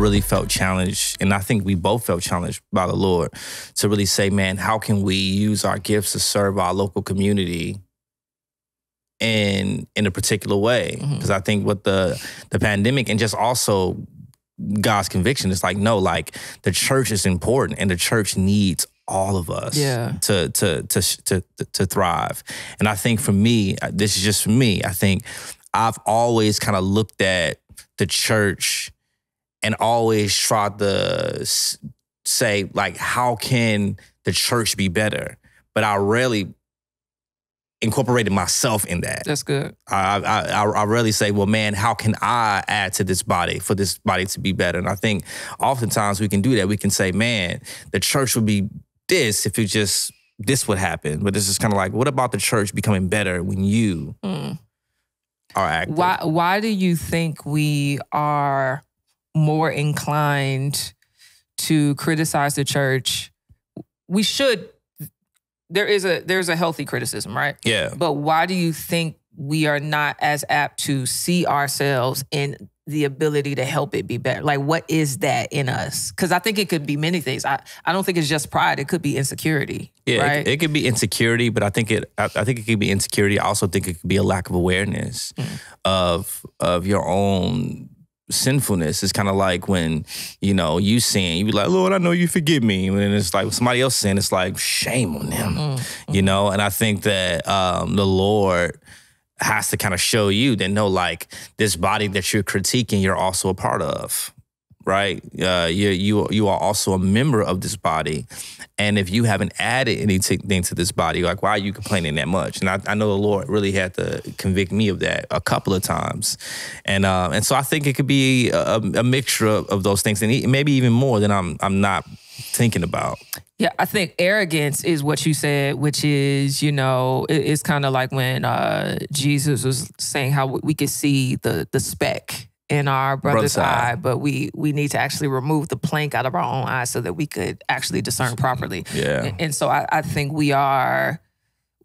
really felt challenged, and I think we both felt challenged by the Lord to really say, man, how can we use our gifts to serve our local community in a particular way? Because I think with the pandemic and just also God's conviction, it's like, no, like the church is important and the church needs all of us to thrive. And I think for me, this is just for me, I think I've always kind of looked at the church and always tried to say, like, how can the church be better? But I rarely incorporated myself in that. That's good. I rarely say, well, man, how can I add to this body for this body to be better? And I think oftentimes we can do that. We can say, man, the church would be this if this would happen. But this is kind of like, what about the church becoming better when you are active? Why do you think we are more inclined to criticize the church? We should. There's a healthy criticism, right? Yeah. But why do you think we are not as apt to see ourselves in the ability to help it be better? Like, what is that in us? Because I think it could be many things. I don't think it's just pride. It could be insecurity. Yeah, right? it could be insecurity, but I think it could be insecurity. I also think it could be a lack of awareness of your own sinfulness. Is kind of like when, you sin, you be like, Lord, I know you forgive me. And then it's like when somebody else sin, it's like, shame on them, And I think that the Lord has to kind of show you that, no, like this body that you're critiquing, you're also a part of, right? You are also a member of this body. And if you haven't added anything to this body, like, why are you complaining that much? And I know the Lord really had to convict me of that a couple of times. And so I think it could be a mixture of those things, and maybe even more than I'm not thinking about. Yeah, I think arrogance is what you said, which is, it's kind of like when Jesus was saying how we could see the speck in our brother's eye, but we need to actually remove the plank out of our own eye so that we could actually discern properly. Yeah. And so I think we are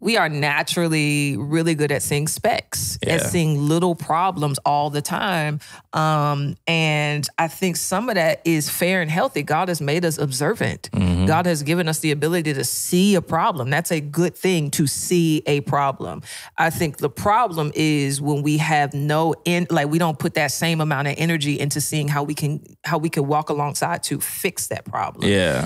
naturally really good at seeing specks and seeing little problems all the time. And I think some of that is fair and healthy. God has made us observant. God has given us the ability to see a problem. That's a good thing, to see a problem. I think the problem is when we have we don't put that same amount of energy into seeing how we can walk alongside to fix that problem. Yeah.